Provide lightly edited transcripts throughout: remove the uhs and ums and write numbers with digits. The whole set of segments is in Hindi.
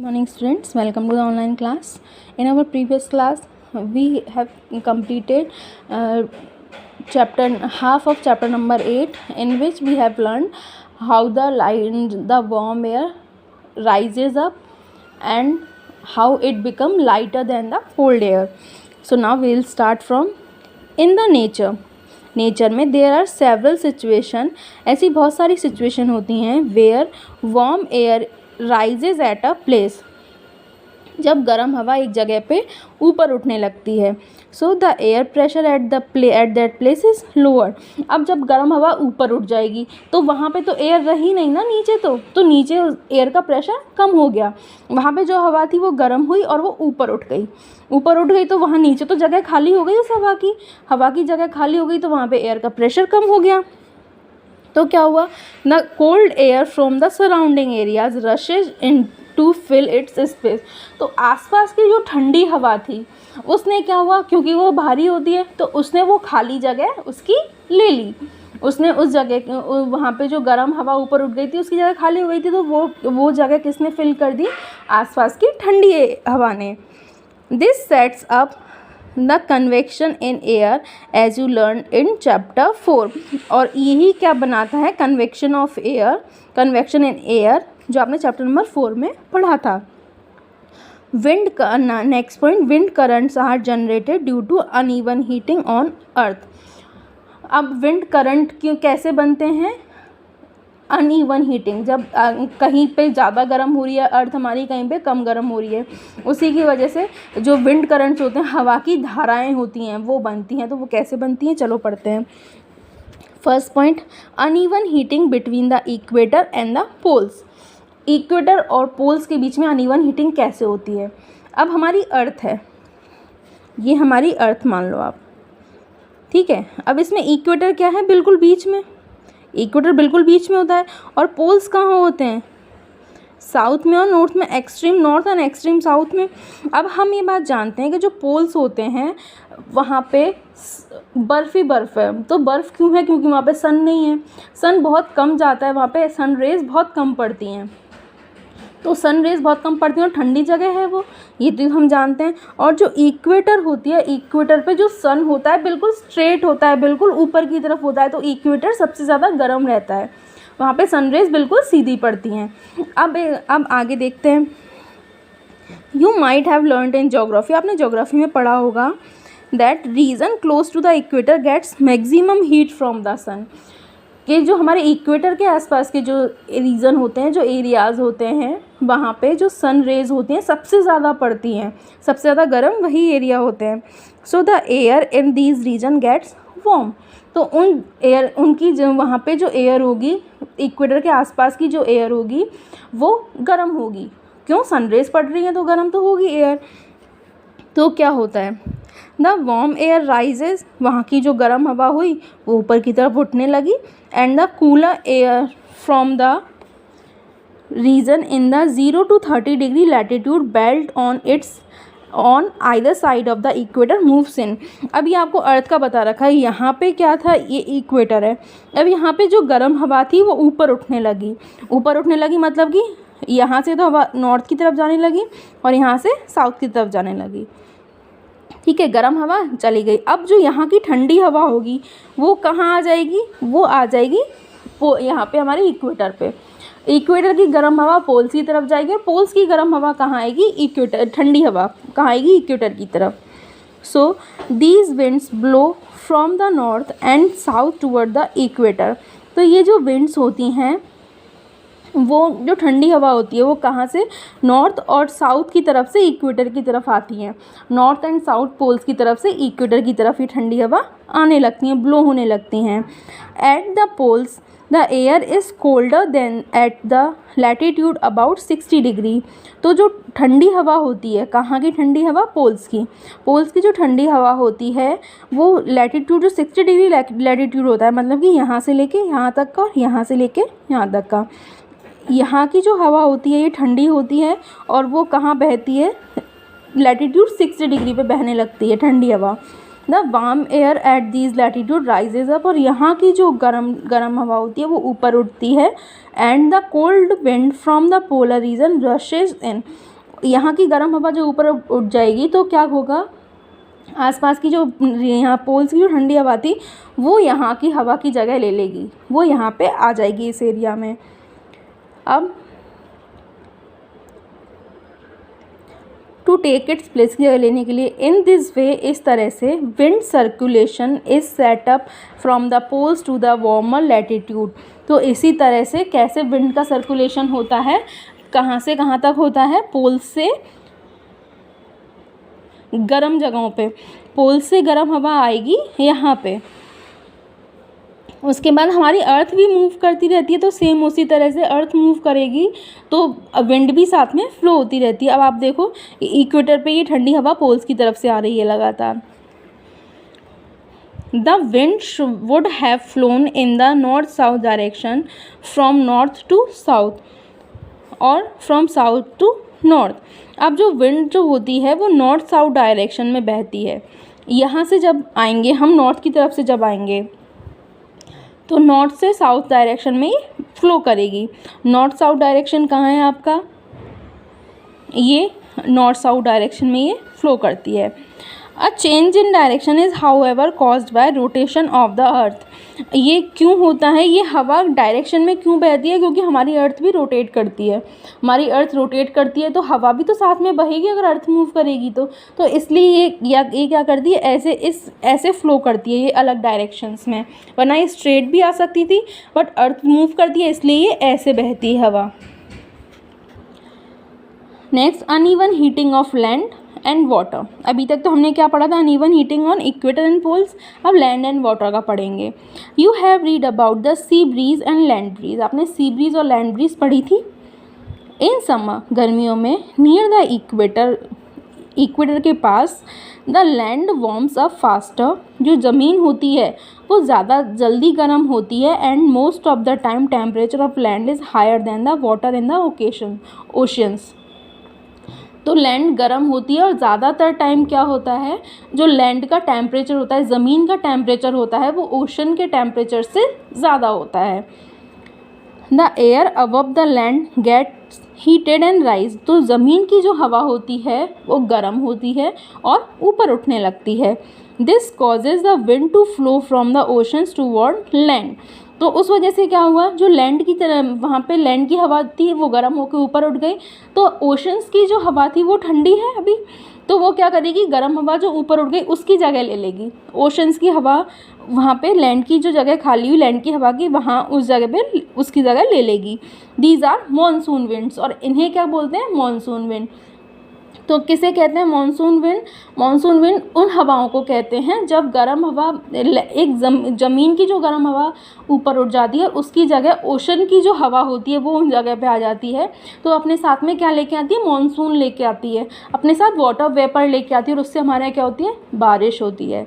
Morning students, welcome to the online class. In our previous class we have completed half of chapter number 8, in which we have learned how the warm air rises up and how it become lighter than the cold air. So now we will start from in the nature में देयर आर सेवरल सिचुएशन, ऐसी बहुत सारी सिचुएशन होती हैं where warm air rises at a place, जब गर्म हवा एक जगह पे ऊपर उठने लगती है. सो the air pressure at that place is lower. अब जब गर्म हवा ऊपर उठ जाएगी तो वहाँ पे तो एयर रही नहीं ना नीचे, तो नीचे एयर का प्रेशर कम हो गया. वहाँ पे जो हवा थी वो गर्म हुई और वो ऊपर उठ गई तो वहाँ नीचे तो जगह खाली हो गई उस हवा की जगह खाली हो गई, तो वहाँ पे एयर का प्रेशर कम हो गया. तो क्या हुआ, the cold air from the surrounding areas rushes in to fill its space. तो आसपास की जो ठंडी हवा थी उसने क्या हुआ, क्योंकि वो भारी होती है तो उसने वो खाली जगह उसकी ले ली. उसने उस जगह वहाँ पे जो गर्म हवा ऊपर उठ गई थी उसकी जगह खाली हो गई थी, तो वो जगह किसने फिल कर दी, आसपास की ठंडी हवा ने. This sets up the convection in air as you learn in chapter 4. और यही क्या बनाता है, कन्वेक्शन इन एयर, जो आपने चैप्टर नंबर 4 में पढ़ा था. Next point, wind currents are generated due to uneven heating on earth. अब विंड करंट कैसे बनते हैं, अनइवन हीटिंग, जब कहीं पे ज़्यादा गर्म हो रही है अर्थ हमारी, कहीं पे कम गर्म हो रही है, उसी की वजह से जो विंड करंट्स होते हैं, हवा की धाराएं होती हैं, वो बनती हैं. तो वो कैसे बनती हैं, चलो पढ़ते हैं. First point, uneven heating between the equator and the poles. Equator और पोल्स के बीच में अनइवन हीटिंग कैसे होती है. अब हमारी अर्थ है, ये हमारी अर्थ मान लो आप, ठीक है. अब इसमें इक्वेटर क्या है, बिल्कुल बीच में, इक्वेटर बिल्कुल बीच में होता है. और पोल्स कहाँ होते हैं, साउथ में और नॉर्थ में, extreme north and extreme south में. अब हम ये बात जानते हैं कि जो पोल्स होते हैं वहाँ पे बर्फ़ ही बर्फ़ है. तो बर्फ़ क्यों है, क्योंकि वहाँ पे सन नहीं है, सन बहुत कम जाता है वहाँ पे, सन रेज़ बहुत कम पड़ती हैं. तो सन रेज़ बहुत कम पड़ती हैं और ठंडी जगह है वो, ये तो हम जानते हैं. और जो इक्वेटर होती है, इक्वेटर पे जो सन होता है बिल्कुल स्ट्रेट होता है, बिल्कुल ऊपर की तरफ होता है, तो इक्वेटर सबसे ज़्यादा गर्म रहता है, वहाँ पे सन रेज़ बिल्कुल सीधी पड़ती हैं. अब आगे देखते हैं. You might have learned in geography, आपने जोग्राफी में पढ़ा होगा, that region close to the equator gets maximum heat from the sun. कि जो हमारे इक्वेटर के आसपास के जो रीजन होते हैं, जो एरियाज़ होते हैं, वहाँ पे जो सन रेज़ होती हैं सबसे ज़्यादा पड़ती हैं, सबसे ज़्यादा गर्म वही एरिया होते हैं. So the air in these region gets warm. तो उनकी जो वहाँ पे जो एयर होगी, इक्वेटर के आसपास की जो एयर होगी वो गर्म होगी. क्यों, सन रेज़ पड़ रही हैं तो गर्म तो होगी एयर. तो क्या होता है, द वार्म एयर राइजेज, वहाँ की जो गर्म हवा हुई वो ऊपर की तरफ उठने लगी. And the cooler air from the region in the 0 to 30 degree latitude belt on either side of the equator moves in. अभी आपको अर्थ का बता रखा है, यहाँ पे क्या था, ये इक्वेटर है. अब यहाँ पे जो गर्म हवा थी वो ऊपर उठने लगी मतलब कि यहाँ से तो हवा नॉर्थ की तरफ जाने लगी और यहाँ से साउथ की तरफ जाने लगी, ठीक है. गर्म हवा चली गई. अब जो यहाँ की ठंडी हवा होगी वो कहाँ आ जाएगी, वो आ जाएगी यहाँ पे हमारे इक्वेटर पे. इक्वेटर की गर्म हवा पोल्स की तरफ जाएगी और पोल्स की गर्म हवा कहाँ आएगी, इक्वेटर, ठंडी हवा कहाँ आएगी, इक्वेटर की तरफ. So these winds blow from the north and south toward the equator. तो ये जो विंड्स होती हैं, वो जो ठंडी हवा होती है वो कहाँ से, नॉर्थ और साउथ की तरफ से इक्वेटर की तरफ आती हैं. नॉर्थ एंड साउथ पोल्स की तरफ से इक्वेटर की तरफ ही ठंडी हवा आने लगती हैं, ब्लो होने लगती हैं. At the poles the air is colder than at the latitude about 60 degree. तो जो ठंडी हवा होती है, कहाँ की ठंडी हवा, पोल्स की जो ठंडी हवा होती है वो लैटिट्यूड जो 60 डिग्री लैटिट्यूड होता है, मतलब कि यहाँ से लेके यहाँ तक का और यहाँ से लेके यहाँ तक का, यहाँ की जो हवा होती है ये ठंडी होती है और वो कहाँ बहती है, लैटिट्यूड 60 डिग्री पे बहने लगती है ठंडी हवा. The warm air at these latitude rises up, और यहाँ की जो गर्म हवा होती है वो ऊपर उठती है. And the cold wind from the polar region rushes in, यहाँ की गर्म हवा जो ऊपर उठ जाएगी तो क्या होगा, आसपास की जो यहाँ पोल्स की जो ठंडी हवा थी वो यहाँ की हवा की जगह ले लेगी, वो यहाँ पे आ जाएगी इस एरिया में। अब टू टेक इट्स प्लेस की जगह लेने के लिए, इन दिस वे, इस तरह से wind circulation is set up from the poles to the warmer latitude. तो इसी तरह से कैसे विंड का सर्कुलेशन होता है, कहाँ से कहाँ तक होता है, पोल से गर्म जगहों पे, पोल से गर्म हवा आएगी यहाँ पे, उसके बाद हमारी अर्थ भी मूव करती रहती है, तो सेम उसी तरह से अर्थ मूव करेगी तो विंड भी साथ में फ्लो होती रहती है। अब आप देखो इक्वेटर पे ये ठंडी हवा पोल्स की तरफ से आ रही है लगातार। The wind would have flown in the north south direction from north to south और फ्रॉम साउथ टू नॉर्थ। अब जो विंड जो होती है वो नॉर्थ साउथ डायरेक्शन में बहती है। यहाँ से जब आएंगे हम, नॉर्थ की तरफ से जब आएंगे तो नॉर्थ से साउथ डायरेक्शन में ये फ्लो करेगी। नॉर्थ साउथ डायरेक्शन कहाँ है आपका, ये नॉर्थ साउथ डायरेक्शन में ये फ्लो करती है। A change in direction is however caused by rotation of the earth. ये क्यों होता है, ये हवा डायरेक्शन में क्यों बहती है, क्योंकि हमारी अर्थ भी रोटेट करती है। हमारी अर्थ रोटेट करती है तो हवा भी तो साथ में बहेगी अगर अर्थ मूव करेगी तो इसलिए ये क्या करती है, ऐसे फ्लो करती है ये अलग डायरेक्शंस में, वरना ये स्ट्रेट भी आ सकती थी, बट अर्थ मूव करती है इसलिए ये ऐसे बहती है हवा। Next, uneven heating of land and water. अभी तक तो हमने क्या पढ़ा था, uneven heating on equator and poles. अब लैंड एंड वाटर का पढ़ेंगे। You have read about the sea breeze and land breeze. आपने सी ब्रीज और लैंड ब्रीज पढ़ी थी। इन समर, गर्मियों में, नियर द इक्वेटर के पास, the land warms up faster. जो ज़मीन होती है वो ज़्यादा जल्दी गर्म होती है। And most of the time temperature of land is higher than the water in the oceans. तो लैंड गर्म होती है और ज़्यादातर टाइम क्या होता है, जो लैंड का टेम्परेचर होता है, ज़मीन का टेम्परेचर होता है, वो ओशन के टेम्परेचर से ज़्यादा होता है। The air above the land gets heated and rise. तो ज़मीन की जो हवा होती है वो गर्म होती है और ऊपर उठने लगती है। This causes the wind to flow from the oceans toward land. तो उस वजह से क्या हुआ, जो लैंड की तरह वहाँ पे लैंड की हवा थी वो गर्म होकर ऊपर उठ गई, तो ओशंस की जो हवा थी वो ठंडी है अभी, तो वो क्या करेगी, गर्म हवा जो ऊपर उठ गई उसकी जगह ले लेगी। ओशंस की हवा वहाँ पे लैंड की जो जगह खाली हुई लैंड की हवा की, वहाँ उस जगह पे उसकी जगह ले लेगी। दीज आर मॉनसून विंड्स, और इन्हें क्या बोलते हैं, मॉनसून विंड। तो किसे कहते हैं मॉनसून विंड? मॉनसून विंड उन हवाओं को कहते हैं जब गर्म हवा, एक ज़मीन की जो गर्म हवा ऊपर उठ जाती है उसकी जगह ओशन की जो हवा होती है वो उन जगह पे आ जाती है। तो अपने साथ में क्या लेके आती है, मॉनसून लेके आती है, अपने साथ वाटर वेपर लेके आती है, और उससे हमारे यहाँ क्या होती है, बारिश होती है।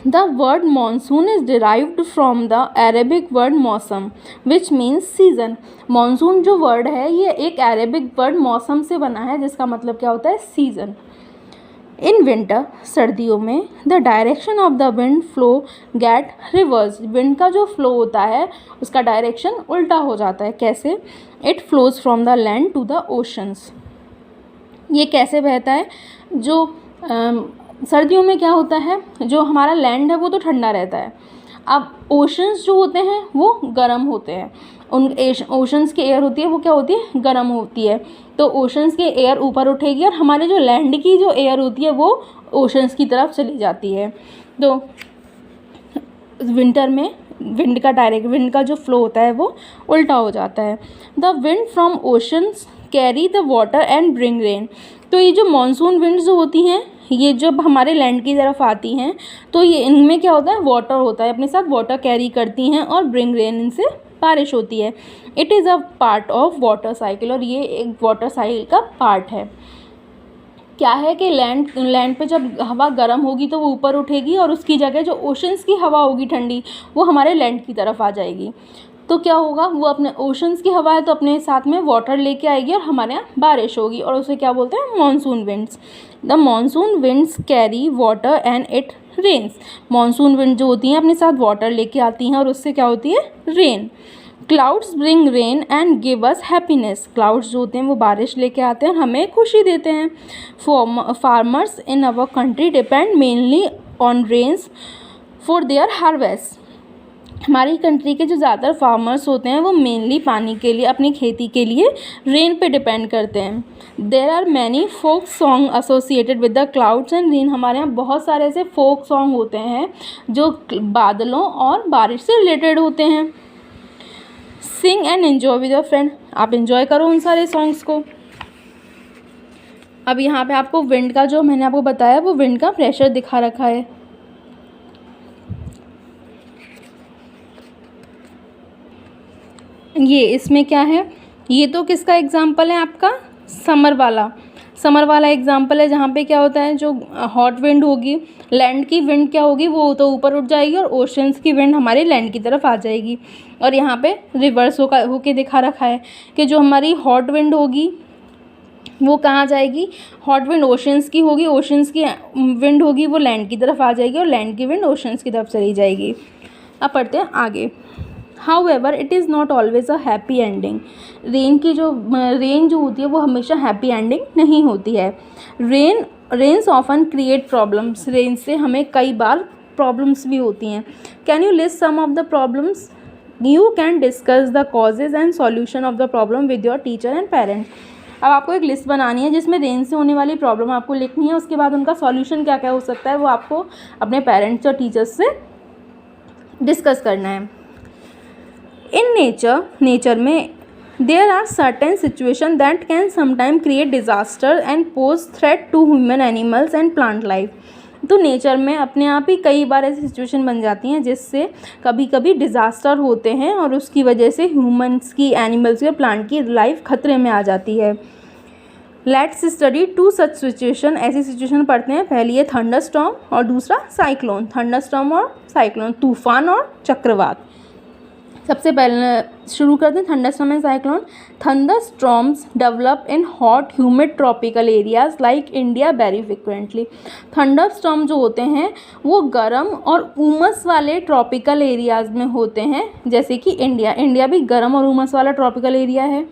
The word monsoon is derived from the Arabic word मौसम which means season। मानसून जो वर्ड है ये एक अरेबिक वर्ड मौसम से बना है जिसका मतलब क्या होता है, सीज़न। इन विंटर, सर्दियों में, the direction of the wind flow get reverse. Wind का जो फ्लो होता है उसका डायरेक्शन उल्टा हो जाता है। कैसे? It flows from the land to the oceans. ये कैसे बहता है, जो सर्दियों में क्या होता है, जो हमारा लैंड है वो तो ठंडा रहता है, अब ओशंस जो होते हैं वो गर्म होते हैं। उन ओशंस की एयर होती है वो क्या होती है, गर्म होती है। तो ओशंस की एयर ऊपर उठेगी और हमारे जो लैंड की जो एयर होती है वो ओशंस की तरफ चली जाती है। तो विंटर में विंड का जो फ्लो होता है वो उल्टा हो जाता है। The wind from oceans carry the water and bring rain. तो ये जो मॉनसून विंड्स जो होती हैं ये जब हमारे लैंड की तरफ आती हैं तो ये इनमें क्या होता है, वाटर होता है, अपने साथ वाटर कैरी करती हैं और ब्रिंग रेन, इनसे बारिश होती है। It is a part of water cycle, और ये एक वाटर साइकिल का पार्ट है। क्या है कि लैंड पे जब हवा गर्म होगी तो वो ऊपर उठेगी और उसकी जगह जो ओशंस की हवा होगी ठंडी वो हमारे लैंड की तरफ आ जाएगी। तो क्या होगा, वो अपने ओशंस की हवा है तो अपने साथ में वाटर लेके आएगी और हमारे यहाँ बारिश होगी, और उसे क्या बोलते हैं, monsoon winds. The monsoon winds carry water and it rains. Monsoon wind जो होती हैं अपने साथ वाटर लेके आती हैं और उससे क्या होती है, rain. Clouds bring rain and give us happiness. Clouds जो होते हैं वो बारिश लेके आते हैं और हमें खुशी देते हैं। Farmers in our country depend mainly on rains for their harvest. हमारी कंट्री के जो ज़्यादातर फार्मर्स होते हैं वो मेनली पानी के लिए, अपनी खेती के लिए रेन पे डिपेंड करते हैं। There are many folk song associated with the clouds and rain. हमारे यहाँ बहुत सारे ऐसे फोक सॉन्ग होते हैं जो बादलों और बारिश से रिलेटेड होते हैं। Sing and enjoy with your friend. आप एंजॉय करो उन सारे सॉन्ग्स को। अब यहाँ पे आपको विंड का, जो मैंने आपको बताया, वो विंड का प्रेशर दिखा रखा है। ये इसमें क्या है, ये तो किसका एग्जाम्पल है आपका, समर वाला एग्जाम्पल है, जहाँ पे क्या होता है, जो हॉट विंड होगी, लैंड की विंड क्या होगी, वो तो ऊपर उठ जाएगी और ओशंस की विंड हमारे लैंड की तरफ आ जाएगी। और यहाँ पे रिवर्स होके दिखा रखा है कि जो हमारी हॉट विंड होगी वो कहाँ जाएगी, हॉट विंड ओशंस की होगी, ओशंस की विंड होगी वो लैंड की तरफ आ जाएगी और लैंड की विंड ओशंस की तरफ चली जाएगी। अब पढ़ते हैं आगे। However, it is not always a happy ending. Rain जो होती है वो हमेशा हैप्पी एंडिंग नहीं होती है। Rains often create problems. Rain से हमें कई बार प्रॉब्लम्स भी होती हैं। Can you list some of the problems? You can discuss the causes and solution of the problem with your teacher and parents. अब आपको एक लिस्ट बनानी है जिसमें रेन से होने वाली प्रॉब्लम आपको लिखनी है, उसके बाद उनका सॉल्यूशन क्या क्या हो सकता है वो आपको अपने पेरेंट्स और टीचर्स से डिस्कस करना है। इन नेचर में there are certain situation that can sometime create disaster and pose threat to human, animals and plant life. तो नेचर में अपने आप ही कई बार ऐसी सिचुएशन बन जाती हैं जिससे कभी कभी डिज़ास्टर होते हैं और उसकी वजह से ह्यूमन्स की, एनिमल्स की और प्लांट की लाइफ खतरे में आ जाती है। Let's study to such situation. ऐसी सिचुएशन पढ़ते हैं। पहली है थंडर स्टॉर्म और दूसरा साइक्लोन। थंडर स्टॉर्म और साइक्लोन, तूफान और चक्रवात। सबसे पहले शुरू करते हैं thunder storm and cyclone. Thunder storms develop in hot humid tropical areas like India very frequently. Thunder storm जो होते हैं वो गर्म और उमस वाले ट्रॉपिकल एरियाज में होते हैं, जैसे कि इंडिया भी गर्म और उमस वाला ट्रॉपिकल एरिया है।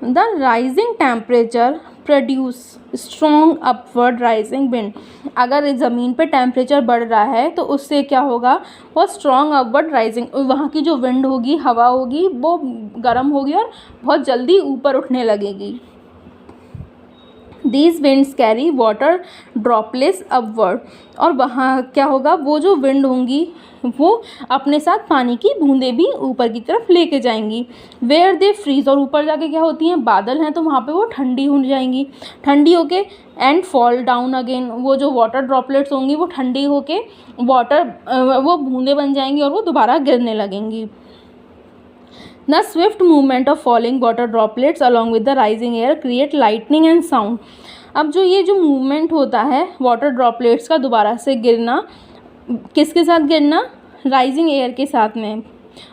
The rising temperature produce strong upward rising wind. अगर ज़मीन पे टेम्परेचर बढ़ रहा है तो उससे क्या होगा, वो स्ट्रॉन्ग अपवर्ड राइजिंग, वहाँ की जो विंड होगी, हवा होगी, वो गर्म होगी और बहुत जल्दी ऊपर उठने लगेगी। These winds carry water droplets upward. और वहाँ क्या होगा, वो जो विंड होंगी वो अपने साथ पानी की बूंदें भी ऊपर की तरफ लेके जाएंगी। वेयर दे फ्रीज, और ऊपर जाके क्या होती हैं, बादल हैं तो वहाँ पे वो ठंडी हो जाएंगी, ठंडी होके एंड फॉल डाउन अगेन। वो जो वाटर ड्रॉपलेट्स होंगी वो ठंडी होके वो बूंदें बन जाएंगी और वो दोबारा गिरने लगेंगी। The swift movement of falling water droplets along with the rising air create lightning and sound. अब जो मूवमेंट होता है वाटर ड्रॉपलेट्स का दोबारा से गिरना, किसके साथ गिरना, राइजिंग एयर के साथ में।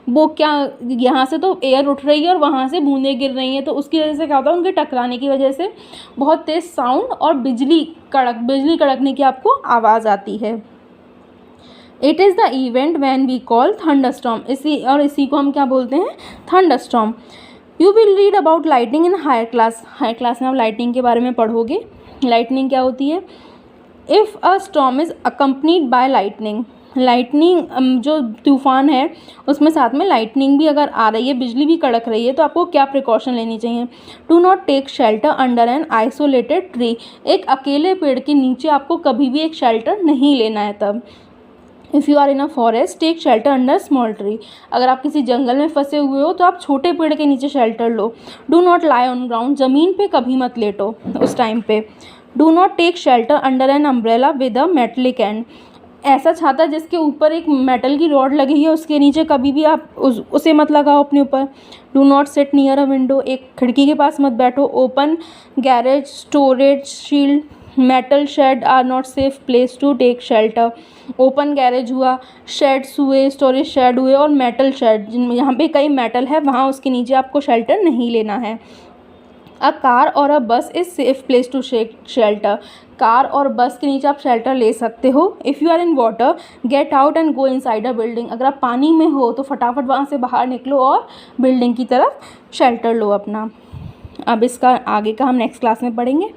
वो क्या, यहाँ से तो एयर उठ रही है और वहाँ से बूंदें गिर रही हैं, तो उसकी वजह से क्या होता है, उनके टकराने की वजह से बहुत तेज़ साउंड और बिजली कड़कने की आपको आवाज़ आती है। It is the event when we call thunderstorm. इसी को हम क्या बोलते हैं, thunderstorm. You will read about lightning in higher class में आप लाइटनिंग के बारे में पढ़ोगे। लाइटनिंग क्या होती है, if a storm is accompanied by lightning जो तूफ़ान है उसमें साथ में लाइटनिंग भी अगर आ रही है, बिजली भी कड़क रही है, तो आपको क्या प्रिकॉशन लेनी चाहिए। Do not take shelter under an isolated tree. एक अकेले पेड़ के नीचे आपको कभी भी एक शेल्टर नहीं लेना है। तब if you are in a forest take shelter under small tree. अगर आप किसी जंगल में फंसे हुए हो तो आप छोटे पेड़ के नीचे शेल्टर लो। Do not lie on ground, ज़मीन पे कभी मत लेटो उस टाइम पे। Do not take shelter under an umbrella with a metallic end. ऐसा छाता जिसके ऊपर एक मेटल की रॉड लगी है उसके नीचे कभी भी आप उसे मत लगाओ अपने ऊपर। Do not sit near a window, एक खिड़की के पास मत बैठो। Open garage, storage shield, metal shed are not safe place to take shelter. Open garage हुआ, शेड्स हुए, स्टोरेज शेड हुए और मेटल शेड, जिनमें यहाँ पे कई मेटल है, वहाँ उसके नीचे आपको शेल्टर नहीं लेना है। अ कार और a bus is safe place to shelter. Car और बस के नीचे आप शेल्टर ले सकते हो। If you are in water get out and go inside a building. अगर आप पानी में हो तो फटाफट वहाँ से बाहर निकलो और बिल्डिंग की तरफ शेल्टर लो अपना। अब इसका आगे का हम नेक्स्ट क्लास में पढ़ेंगे।